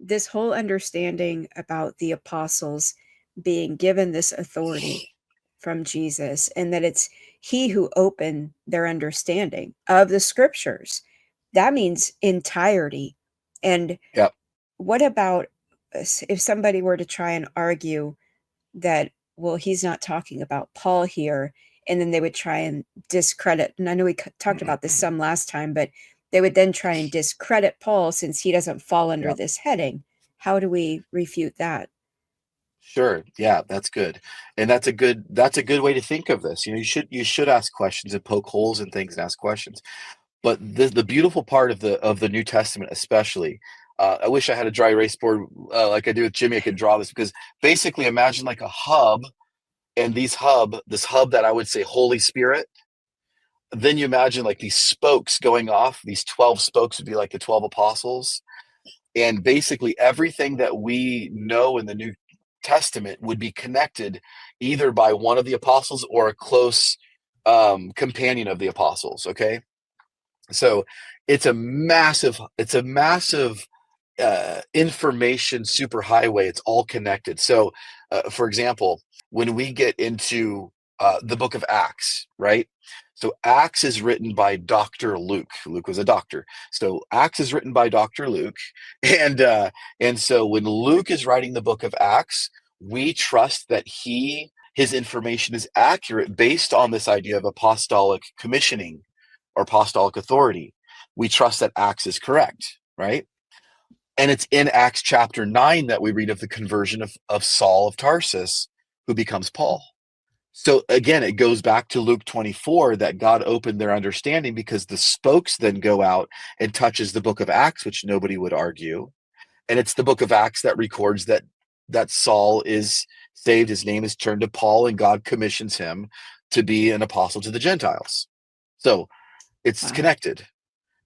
this whole understanding about the apostles being given this authority from Jesus, and that it's he who opened their understanding of the scriptures. That means entirety. And Yep. what about if somebody were to try and argue that, well, he's not talking about Paul here, and then they would try and discredit, and I know we talked about this some last time, but they would then try and discredit Paul since he doesn't fall under Yep. this heading. How do we refute that? Sure. Yeah, that's good. And that's a good way to think of this. You should ask questions and poke holes in things and ask questions. But the beautiful part of the New Testament, especially, I wish I had a dry erase board like I do with Jimmy. I could draw this because basically imagine like a hub, and this hub that I would say Holy Spirit. Then you imagine like these spokes going off. These 12 spokes would be like the 12 apostles, and basically everything that we know in the New Testament would be connected either by one of the apostles or a close companion of the apostles. Okay, so it's a massive information superhighway. It's all connected. So, for example, when we get into the book of Acts, right? So Acts is written by Dr. Luke. Luke was a doctor. So Acts is written by Dr. Luke, and so when Luke is writing the book of Acts, we trust that his information is accurate based on this idea of apostolic commissioning or apostolic authority. We trust that Acts is correct, right? And it's in Acts chapter 9 that we read of the conversion of Saul of Tarsus, who becomes Paul. So again, it goes back to Luke 24 that God opened their understanding because the spokes then go out and touches the book of Acts, which nobody would argue. And it's the book of Acts that records that Saul is saved. His name is turned to Paul, and God commissions him to be an apostle to the Gentiles. So it's Wow. connected.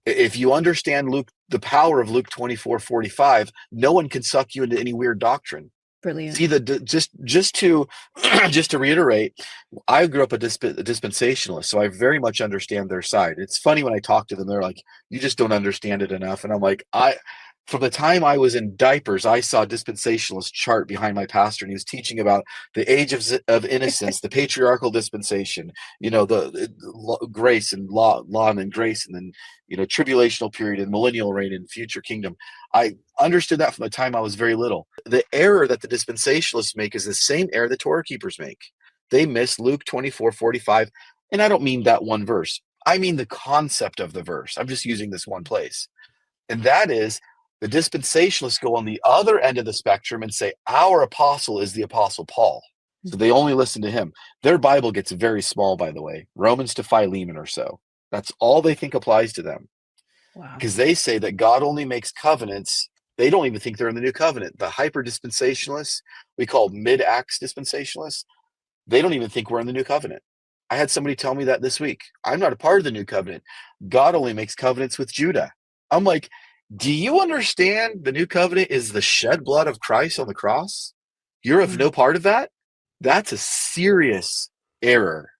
If you understand Luke, the power of Luke 24:45, no one can suck you into any weird doctrine. Brilliant. See, just to just to reiterate, I grew up a dispensationalist, so I very much understand their side. It's funny when I talk to them, they're like, "You just don't understand it enough," and I'm like, From the time I was in diapers, I saw a dispensationalist chart behind my pastor, and he was teaching about the age of innocence, the patriarchal dispensation, grace and law and then grace, and then tribulational period and millennial reign and future kingdom. I understood that from the time I was very little. The error that the dispensationalists make is the same error the Torah keepers make. They miss Luke 24:45, and I don't mean that one verse. I mean the concept of the verse. I'm just using this one place. And that is the dispensationalists go on the other end of the spectrum and say, our apostle is the apostle Paul. So they only listen to him. Their Bible gets very small, by the way, Romans to Philemon or so. That's all they think applies to them Wow. because they say that God only makes covenants. They don't even think they're in the new covenant. The hyper dispensationalists, we call mid-acts dispensationalists, they don't even think we're in the new covenant. I had somebody tell me that this week. I'm not a part of the new covenant. God only makes covenants with Judah. I'm like, do you understand the new covenant is the shed blood of Christ on the cross? You're of Yeah. no part of that? That's a serious error.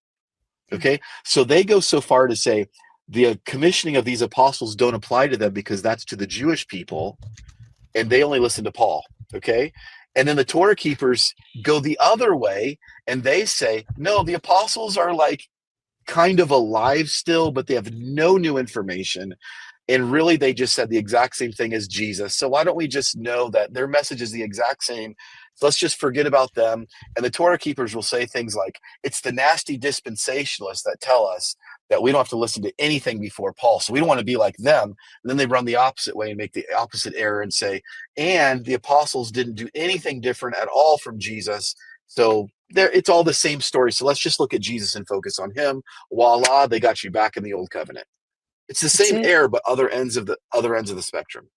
Yeah. Okay. So they go so far to say the commissioning of these apostles don't apply to them because that's to the Jewish people and they only listen to Paul. Okay. And then the Torah keepers go the other way and they say, no, the apostles are like kind of alive still, but they have no new information. And really, they just said the exact same thing as Jesus. So why don't we just know that their message is the exact same? So let's just forget about them. And the Torah keepers will say things like, it's the nasty dispensationalists that tell us that we don't have to listen to anything before Paul. So we don't want to be like them. And then they run the opposite way and make the opposite error and say, and the apostles didn't do anything different at all from Jesus. So it's all the same story. So let's just look at Jesus and focus on him. Voila, they got you back in the old covenant. It's the That's same it. error, but other ends of the spectrum.